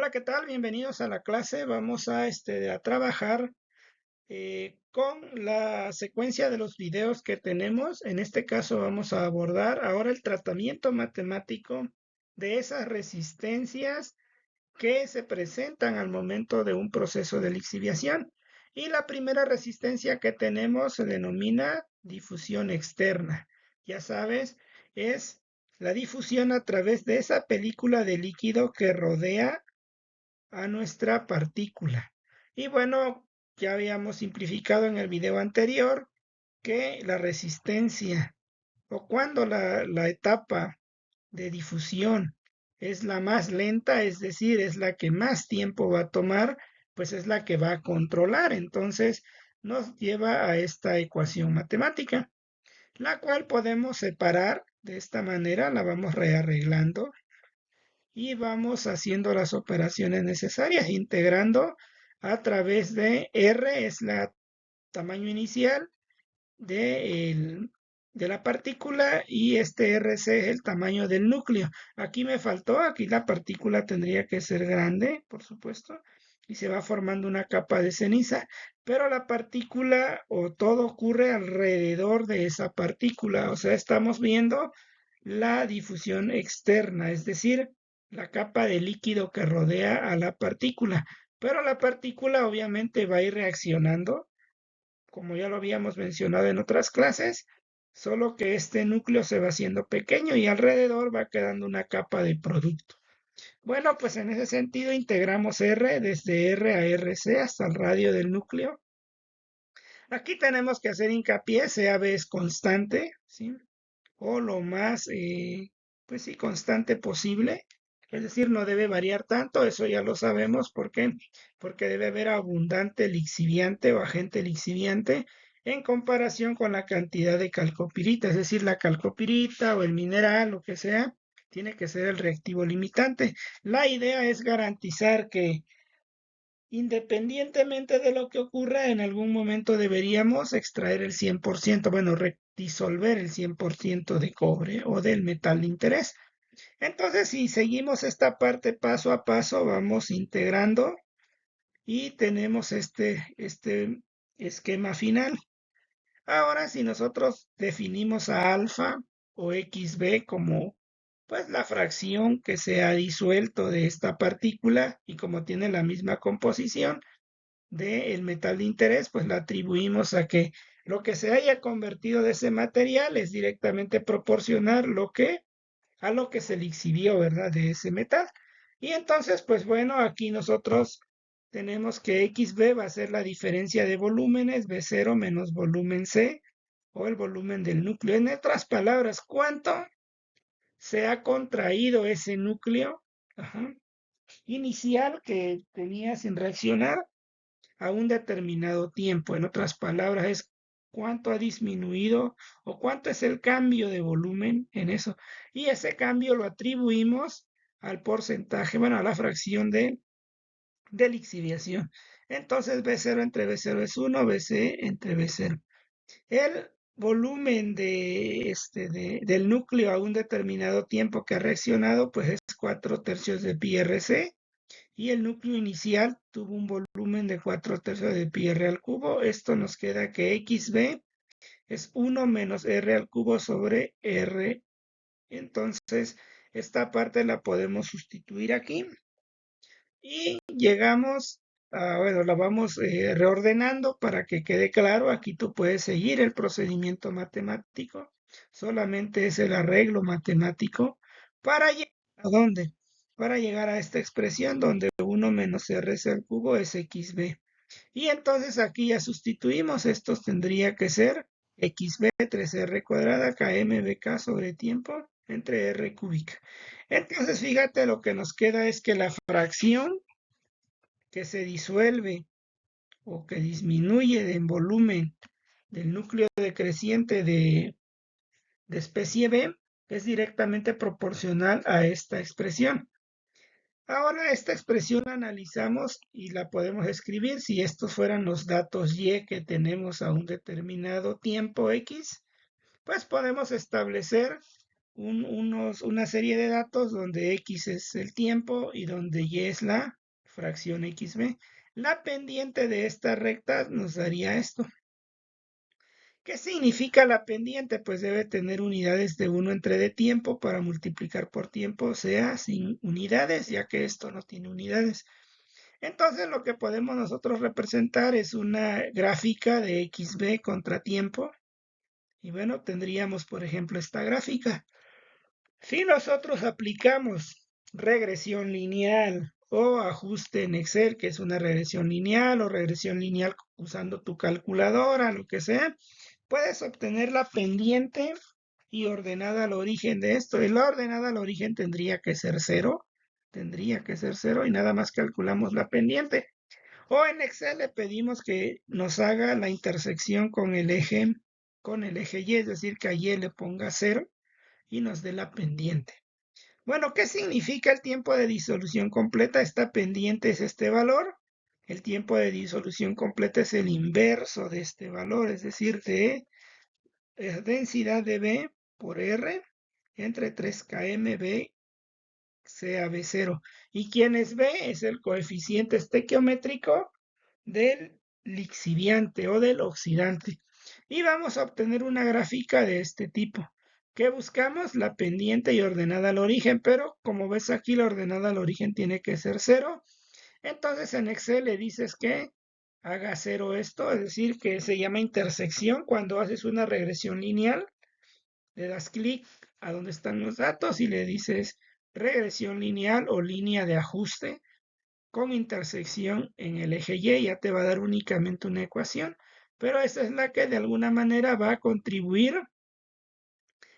Hola, ¿qué tal? Bienvenidos a la clase. Vamos a trabajar con la secuencia de los videos que tenemos. En este caso vamos a abordar ahora el tratamiento matemático de esas resistencias que se presentan al momento de un proceso de lixiviación. Y la primera resistencia que tenemos se denomina difusión externa. Ya sabes, es la difusión a través de esa película de líquido que rodea a nuestra partícula. Y bueno, ya habíamos simplificado en el video anterior que la resistencia o cuando la etapa de difusión es la más lenta, es decir, es la que más tiempo va a tomar, pues es la que va a controlar. Entonces nos lleva a esta ecuación matemática, la cual podemos separar de esta manera, la vamos rearreglando y vamos haciendo las operaciones necesarias, integrando a través de R, es la tamaño inicial de la partícula, y este RC es el tamaño del núcleo. Aquí me faltó, aquí la partícula tendría que ser grande, por supuesto, y se va formando una capa de ceniza, pero la partícula o todo ocurre alrededor de esa partícula, o sea, estamos viendo la difusión externa, es decir, la capa de líquido que rodea a la partícula. Pero la partícula obviamente va a ir reaccionando, como ya lo habíamos mencionado en otras clases, solo que este núcleo se va haciendo pequeño y alrededor va quedando una capa de producto. Bueno, pues en ese sentido integramos R desde R a RC hasta el radio del núcleo. Aquí tenemos que hacer hincapié, B es constante, ¿sí? O lo más, pues sí, constante posible. Es decir, no debe variar tanto, eso ya lo sabemos. ¿Por qué? Porque debe haber abundante lixiviante o agente lixiviante en comparación con la cantidad de calcopirita. Es decir, la calcopirita o el mineral, lo que sea, tiene que ser el reactivo limitante. La idea es garantizar que independientemente de lo que ocurra, en algún momento deberíamos extraer el 100%, bueno, disolver el 100% de cobre o del metal de interés. Entonces, si seguimos esta parte paso a paso, vamos integrando y tenemos este esquema final. Ahora, si nosotros definimos a alfa o XB como pues la fracción que se ha disuelto de esta partícula, y como tiene la misma composición del metal de interés, pues la atribuimos a que lo que se haya convertido de ese material es directamente proporcional a lo que se le exhibió, ¿verdad? De ese metal. Y entonces, pues bueno, aquí nosotros tenemos que XB va a ser la diferencia de volúmenes, B0 menos volumen C, o el volumen del núcleo. En otras palabras, ¿cuánto se ha contraído ese núcleo, ajá, inicial que tenía sin reaccionar a un determinado tiempo? En otras palabras, es cuánto ha disminuido o cuánto es el cambio de volumen en eso. Y ese cambio lo atribuimos al porcentaje, bueno, a la fracción de lixiviación. Entonces, B0 entre B0 es 1, BC entre B0. El volumen del núcleo a un determinado tiempo que ha reaccionado, pues es 4 tercios de pi RC, y el núcleo inicial tuvo un volumen de 4 tercios de pi r al cubo. Esto nos queda que XB es 1 menos r al cubo sobre r. Entonces, esta parte la podemos sustituir aquí y llegamos a, bueno, la vamos reordenando para que quede claro. Aquí tú puedes seguir el procedimiento matemático, solamente es el arreglo matemático para llegar a dónde, para llegar a esta expresión donde 1 menos RC al cubo es XB. Y entonces aquí ya sustituimos, estos tendría que ser XB 3R cuadrada KMBK sobre tiempo entre R cúbica. Entonces fíjate, lo que nos queda es que la fracción que se disuelve o que disminuye en volumen del núcleo decreciente de especie B es directamente proporcional a esta expresión. Ahora esta expresión la analizamos y la podemos escribir. Si estos fueran los datos Y que tenemos a un determinado tiempo X, pues podemos establecer una serie de datos donde X es el tiempo y donde Y es la fracción XB. La pendiente de esta recta nos daría esto. ¿Qué significa la pendiente? Pues debe tener unidades de 1 entre de tiempo para multiplicar por tiempo, o sea, sin unidades, ya que esto no tiene unidades. Entonces lo que podemos nosotros representar es una gráfica de XB contra tiempo. Y bueno, tendríamos, por ejemplo, esta gráfica. Si nosotros aplicamos regresión lineal o ajuste en Excel, que es una regresión lineal o regresión lineal usando tu calculadora, lo que sea, puedes obtener la pendiente y ordenada al origen de esto. Y la ordenada al origen tendría que ser cero y nada más calculamos la pendiente. O en Excel le pedimos que nos haga la intersección con el eje Y, es decir, que a Y le ponga cero y nos dé la pendiente. Bueno, ¿qué significa el tiempo de disolución completa? Esta pendiente es este valor. El tiempo de disolución completa es el inverso de este valor, es decir, de densidad de B por R entre 3 kmb sea B0. ¿Y quién es B? Es el coeficiente estequiométrico del lixiviante o del oxidante. Y vamos a obtener una gráfica de este tipo. ¿Qué buscamos? La pendiente y ordenada al origen, pero como ves aquí la ordenada al origen tiene que ser cero. Entonces en Excel le dices que haga cero esto, es decir, que se llama intersección cuando haces una regresión lineal. Le das clic a donde están los datos y le dices regresión lineal o línea de ajuste con intersección en el eje Y, ya te va a dar únicamente una ecuación, pero esa es la que de alguna manera va a contribuir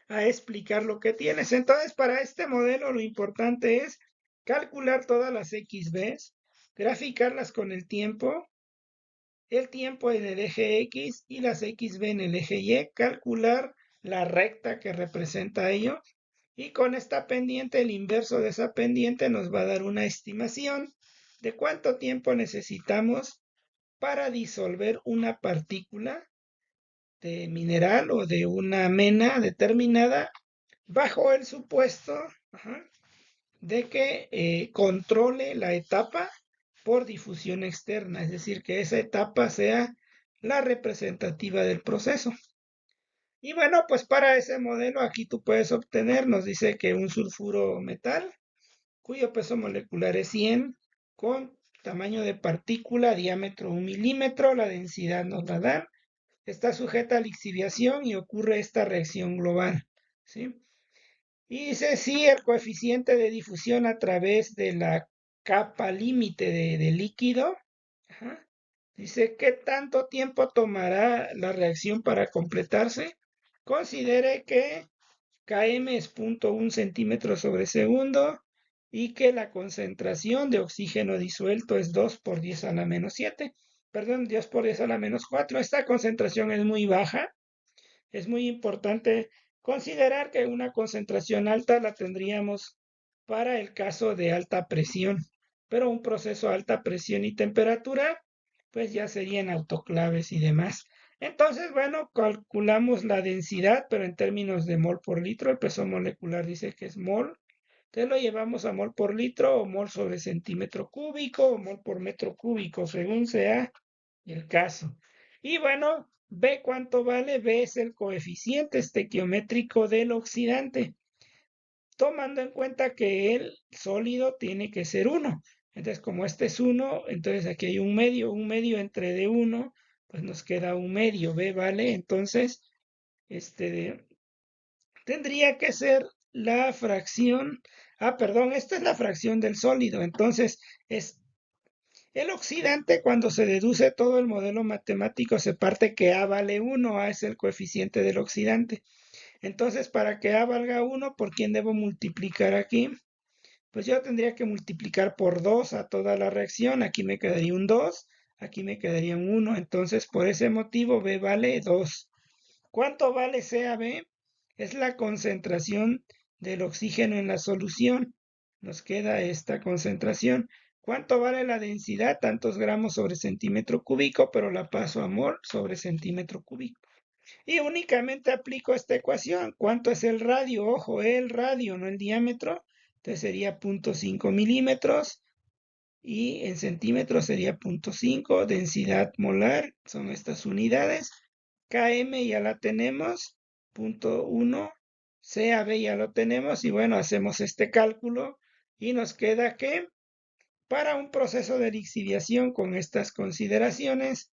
a explicar lo que tienes. Entonces, para este modelo lo importante es calcular todas las XBs, graficarlas con el tiempo en el eje X y las XB en el eje Y, calcular la recta que representa ello y con esta pendiente, el inverso de esa pendiente nos va a dar una estimación de cuánto tiempo necesitamos para disolver una partícula de mineral o de una mena determinada bajo el supuesto de que controle la etapa por difusión externa, es decir, que esa etapa sea la representativa del proceso. Y bueno, pues para ese modelo aquí tú puedes obtener, nos dice que un sulfuro metal cuyo peso molecular es 100, con tamaño de partícula, diámetro 1 milímetro, la densidad nos la dan, está sujeta a lixiviación y ocurre esta reacción global, ¿sí? Y dice, sí, el coeficiente de difusión a través de la capa límite de líquido, ajá, dice, ¿qué tanto tiempo tomará la reacción para completarse? Considere que km es 0.1 centímetros sobre segundo y que la concentración de oxígeno disuelto es 2 por 10 a la menos 7, perdón, 2 por 10 a la menos 4. Esta concentración es muy baja. Es muy importante considerar que una concentración alta la tendríamos para el caso de alta presión, pero un proceso a alta presión y temperatura, pues ya serían autoclaves y demás. Entonces, bueno, calculamos la densidad, pero en términos de mol por litro, el peso molecular dice que es mol. Entonces lo llevamos a mol por litro o mol sobre centímetro cúbico o mol por metro cúbico, según sea el caso. Y bueno, B cuánto vale, B es el coeficiente estequiométrico del oxidante, tomando en cuenta que el sólido tiene que ser 1. Entonces, como este es 1, entonces aquí hay un medio entre de 1, pues nos queda un medio, B vale, entonces, tendría que ser la fracción, perdón, esta es la fracción del sólido, entonces es el oxidante, cuando se deduce todo el modelo matemático, se parte que A vale 1, A es el coeficiente del oxidante. Entonces, para que A valga 1, ¿por quién debo multiplicar aquí? Pues yo tendría que multiplicar por 2 a toda la reacción. Aquí me quedaría un 2, aquí me quedaría un 1. Entonces, por ese motivo, B vale 2. ¿Cuánto vale CaB? Es la concentración del oxígeno en la solución. Nos queda esta concentración. ¿Cuánto vale la densidad? Tantos gramos sobre centímetro cúbico, pero la paso a mol sobre centímetro cúbico. Y únicamente aplico esta ecuación. ¿Cuánto es el radio? Ojo, el radio, no el diámetro. Entonces sería 0.5 milímetros y en centímetros sería 0.5. Densidad molar son estas unidades. KM ya la tenemos, 0.1. CAB ya lo tenemos y bueno, hacemos este cálculo y nos queda que para un proceso de lixiviación con estas consideraciones,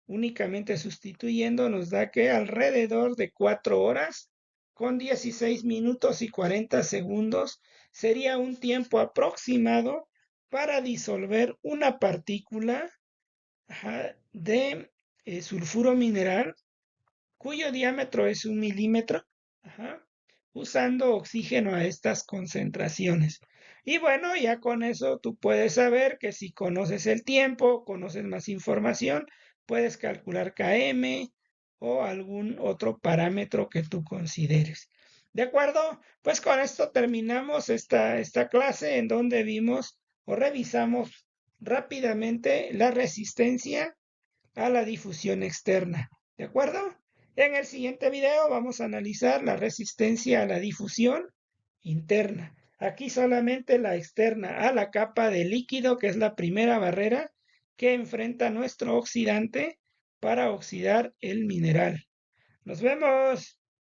únicamente sustituyendo, nos da que alrededor de 4 horas con 16 minutos y 40 segundos sería un tiempo aproximado para disolver una partícula de sulfuro mineral cuyo diámetro es 1 milímetro, ajá, usando oxígeno a estas concentraciones. Y bueno, ya con eso tú puedes saber que si conoces el tiempo, conoces más información, puedes calcular KM o algún otro parámetro que tú consideres. ¿De acuerdo? Pues con esto terminamos esta clase en donde vimos o revisamos rápidamente la resistencia a la difusión externa. ¿De acuerdo? En el siguiente video vamos a analizar la resistencia a la difusión interna. Aquí solamente la externa a la capa de líquido, que es la primera barrera que enfrenta nuestro oxidante para oxidar el mineral. Nos vemos.